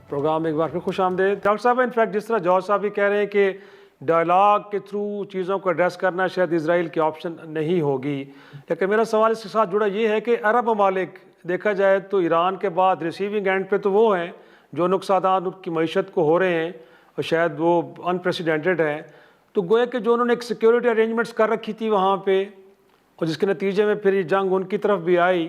Programme میں ایک بار پھر خوش آمدید ڈاکٹر صاحب. انفیکٹ جس طرح جوہر صاحب بھی کہہ رہے ہیں کہ ڈائلاگ کے تھرو چیزوں کو ایڈریس کرنا شاید اسرائیل کی آپشن نہیں ہوگی، لیکن میرا سوال اس کے ساتھ جڑا یہ ہے کہ عرب ممالک دیکھا جائے تو ایران کے بعد ریسیونگ اینڈ پہ تو وہ ہیں جو نقصانات ان کی معیشت کو ہو رہے ہیں اور شاید وہ انپریسیڈنٹڈ ہیں. تو گویا کہ جو انہوں نے ایک سیکیورٹی ارینجمنٹس کر رکھی تھی وہاں پہ اور جس کے نتیجے میں پھر یہ جنگ ان کی طرف بھی آئی،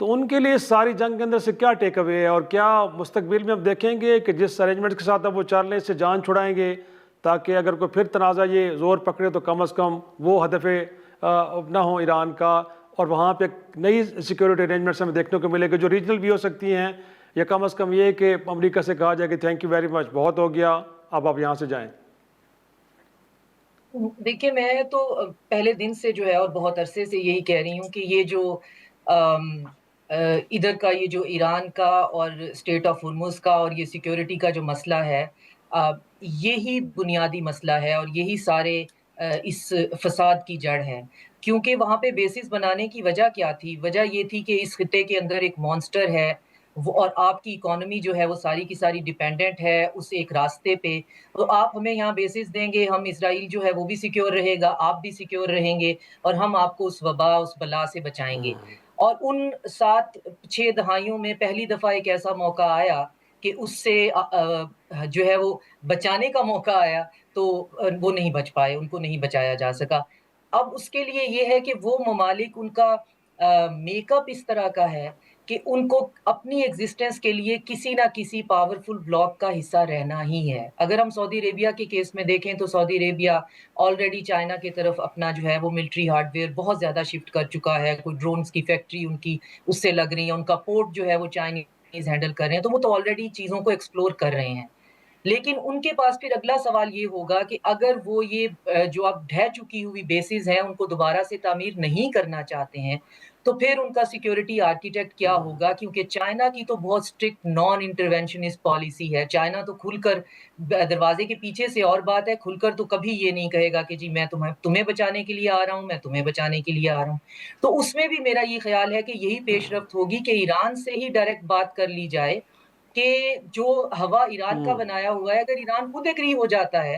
تو ان کے لیے اس ساری جنگ کے اندر سے کیا ٹیک اوے ہے اور کیا مستقبل میں اب دیکھیں گے کہ جس ارینجمنٹ کے ساتھ اب وہ چل رہے ہیں اس سے جان چھڑائیں گے تاکہ اگر کوئی پھر تنازع یہ زور پکڑے تو کم از کم وہ ہدف نہ ہو ایران کا، اور وہاں پہ ایک نئی سیکیورٹی ارینجمنٹس ہمیں دیکھنے کو ملے گا جو ریجنل بھی ہو سکتی ہیں، یا کم از کم یہ کہ امریکہ سے کہا جائے کہ تھینک یو ویری مچ، بہت ہو گیا، اب آپ یہاں سے جائیں. دیکھیے میں تو پہلے دن سے جو ہے اور بہت عرصے سے یہی کہہ رہی ہوں کہ یہ جو ادھر کا یہ جو ایران کا اور اسٹیٹ آف ہرمز کا اور یہ سیکیورٹی کا جو مسئلہ ہے، یہی بنیادی مسئلہ ہے اور یہی سارے اس فساد کی جڑ ہے. کیونکہ وہاں پہ بیسس بنانے کی وجہ کیا تھی؟ وجہ یہ تھی کہ اس خطے کے اندر ایک مانسٹر ہے اور آپ کی اکانومی جو ہے وہ ساری کی ساری ڈیپینڈنٹ ہے اس ایک راستے پہ. تو آپ ہمیں یہاں بیسس دیں گے، ہم اسرائیل جو ہے وہ بھی سیکیور رہے گا، آپ بھی سیکیور رہیں گے اور ہم آپ کو اس وبا اس بلا سے بچائیں گے. اور ان 7-6 دہائیوں میں پہلی دفعہ ایک ایسا موقع آیا کہ اس سے جو ہے وہ بچانے کا موقع آیا تو وہ نہیں بچ پائے، ان کو نہیں بچایا جا سکا. اب اس کے لیے یہ ہے کہ وہ ممالک ان کا میک اپ اس طرح کا ہے کہ ان کو اپنی ایگزسٹنس کے لیے کسی نہ کسی پاورفل بلاک کا حصہ رہنا ہی ہے. اگر ہم سعودی عربیہ کے کیس میں دیکھیں تو سعودی عربیہ آلریڈی چائنا کی طرف اپنا جو ہے وہ ملٹری ہارڈ ویئر بہت زیادہ شفٹ کر چکا ہے. کوئی ڈرونز کی فیکٹری ان کی اس سے لگ رہی ہے، ان کا پورٹ جو ہے وہ چائنیز ہینڈل کر رہے ہیں، تو وہ تو آلریڈی چیزوں کو ایکسپلور کر رہے ہیں. لیکن ان کے پاس پھر اگلا سوال یہ ہوگا کہ اگر وہ یہ جو اب ڈھہ چکی ہوئی بیسز ہیں ان کو دوبارہ سے تعمیر نہیں کرنا چاہتے ہیں تو پھر ان کا سیکیورٹی آرکیٹیکٹ کیا ہوگا؟ کیونکہ چائنا کی تو بہت اسٹرکٹ نان انٹرونشنسٹ پالیسی ہے. چائنا تو کھل کر دروازے کے پیچھے سے اور بات ہے، کھل کر تو کبھی یہ نہیں کہے گا کہ جی میں تمہیں بچانے کے لیے آ رہا ہوں، میں تمہیں بچانے کے لیے آ رہا ہوں. تو اس میں بھی میرا یہ خیال ہے کہ یہی پیش رفت ہوگی کہ ایران سے ہی ڈائریکٹ بات کر لی جائے کہ جو ہوا ایران کا بنایا ہوا ہے، اگر ایران خود ایگری ہو جاتا ہے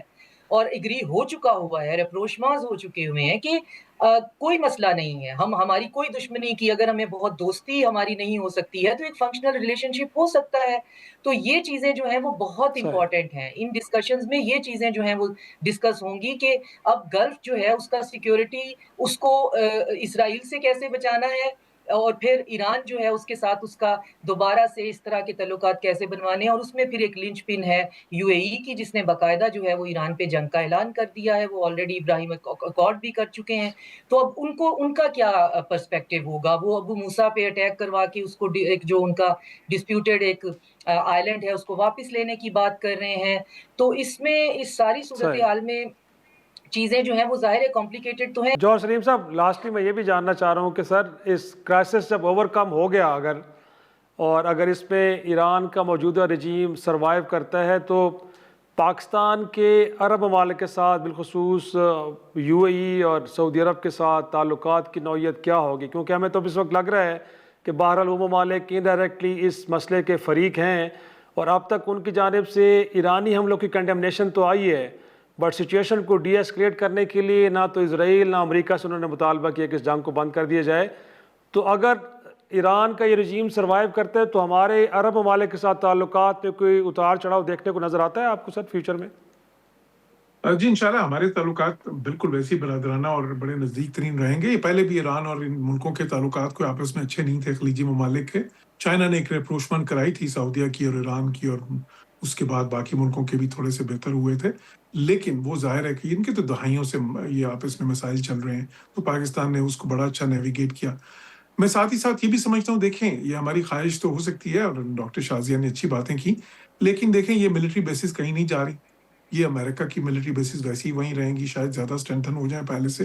اور ایگری ہو چکا ہوا ہے، ریپروشماز ہو چکے ہوئے ہیں کہ کوئی مسئلہ نہیں ہے، ہماری کوئی دشمنی کی اگر ہمیں بہت دوستی ہماری نہیں ہو سکتی ہے تو ایک فنکشنل ریلیشن شپ ہو سکتا ہے. تو یہ چیزیں جو ہیں وہ بہت امپورٹنٹ ہیں. ان ڈسکشنز میں یہ چیزیں جو ہیں وہ ڈسکس ہوں گی کہ اب گلف جو ہے اس کا سیکیورٹی اس کو اسرائیل سے کیسے بچانا ہے اور پھر ایران جو ہے اس کے ساتھ اس کا دوبارہ سے اس طرح کے تعلقات کیسے بنوانے ہیں. اور اس میں پھر ایک لنچ پن ہے یو اے ای کی، جس نے باقاعدہ جو ہے وہ ایران پہ جنگ کا اعلان کر دیا ہے. وہ آلریڈی ابراہیم اکارڈ بھی کر چکے ہیں. تو اب ان کا کیا پرسپیکٹو ہوگا؟ وہ ابو موسیٰ پہ اٹیک کروا کے اس کو ایک جو ان کا ڈسپیوٹیڈ ایک آئی لینڈ ہے اس کو واپس لینے کی بات کر رہے ہیں. تو اس میں اس ساری صورتحال میں چیزیں جو ہیں وہ ظاہر کمپلیکیٹڈ تو ہیں. جوہر سلیم صاحب، لاسٹلی میں یہ بھی جاننا چاہ رہا ہوں کہ سر اس کرائسس جب اوور کم ہو گیا اگر اس پہ ایران کا موجودہ رجیم سروائیو کرتا ہے تو پاکستان کے عرب ممالک کے ساتھ بالخصوص یو اے ای اور سعودی عرب کے ساتھ تعلقات کی نوعیت کیا ہوگی؟ کیونکہ ہمیں تو اس وقت لگ رہا ہے کہ بہرحال وہ ممالک انڈائریکٹلی اس مسئلے کے فریق ہیں اور اب تک ان کی جانب سے ایرانی حملوں کی کنڈیمنیشن تو آئی ہے، بٹ سچویشن کو ڈی ایسکلیٹ کرنے کے لیے نہ تو اسرائیل نہ امریکہ سے انہوں نے مطالبہ کیا کہ اس جنگ کو بند کر دیا جائے. تو اگر ایران کا یہ رجیم سروائیو کرتا ہے تو ہمارے عرب ممالک کے ساتھ تعلقات میں کوئی اتار چڑھاؤ دیکھنے کو نظر آتا ہے آپ کو سر فیوچر میں؟ جی انشاءاللہ ہمارے تعلقات بالکل ویسی برادرانہ اور بڑے نزدیک ترین رہیں گے. پہلے بھی ایران اور ان ملکوں کے تعلقات کوئی آپس میں اچھے نہیں تھے خلیجی ممالک کے. چائنا نے ایک ریپروشمنٹ کرائی تھی سعودیہ کی اور ایران کی، اور اس کے بعد باقی ملکوں کے بھی تھوڑے سے بہتر ہوئے تھے. لیکن وہ ظاہر ہے کہ ان کے تو دہائیوں سے یہ آپس میں مسائل چل رہے ہیں، تو پاکستان نے اس کو بڑا اچھا نیویگیٹ کیا. میں ساتھ ہی ساتھ یہ بھی سمجھتا ہوں، دیکھیں یہ ہماری خواہش تو ہو سکتی ہے اور ڈاکٹر شازیہ نے اچھی باتیں کی، لیکن دیکھیں یہ ملٹری بیسز کہیں نہیں جا رہی. یہ امریکہ کی ملٹری بیسز ویسی ہی وہیں رہیں گی، شاید زیادہ اسٹرینتھن ہو جائیں پہلے سے.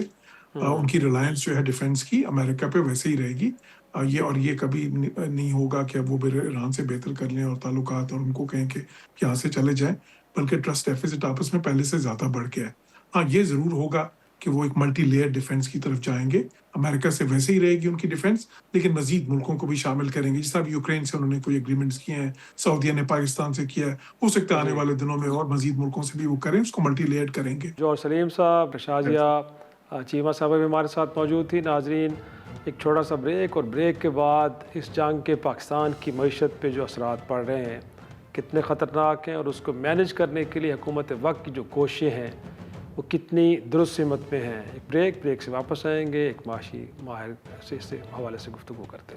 ان کی ریلائنس جو ہے ڈیفنس کی امریکہ پہ ویسے ہی رہے گی. یہ کبھی نہیں ہوگا کہ اب وہ ایران سے بہتر کر لیں اور تعلقات اور ان کو کہیں کہ یہاں سے چلے جائیں، بلکہ ٹرسٹ ڈیفیسٹ آپس میں پہلے سے زیادہ بڑھ گیا ہے. ہاں یہ ضرور ہوگا کہ وہ ایک ملٹی لیئر ڈیفنس کی طرف جائیں گے. امریکہ سے ویسے ہی رہے گی ان کی ڈیفنس, لیکن مزید ملکوں کو بھی شامل کریں گے. جس طرح یوکرین سے انہوں نے کوئی اگریمنٹس کیے ہیں, سعودیہ نے پاکستان سے کیا ہے, ہو سکتا ہے آنے والے دنوں میں اور مزید ملکوں سے بھی وہ کریں, اس کو ملٹی لیئر کریں گے. جو سلیم صاحب, شازیہ چیمہ صاحبہ بھی ہمارے ساتھ موجود تھی. ناظرین, ایک چھوٹا سا بریک, اور بریک کے بعد اس جنگ کے پاکستان کی معیشت پہ جو اثرات پڑ رہے ہیں کتنے خطرناک ہیں, اور اس کو مینج کرنے کے لیے حکومت وقت کی جو کوششیں ہیں وہ کتنی درست سمت پہ ہیں. ایک بریک سے واپس آئیں گے, ایک معاشی ماہر سے اس حوالے سے گفتگو کرتے ہیں.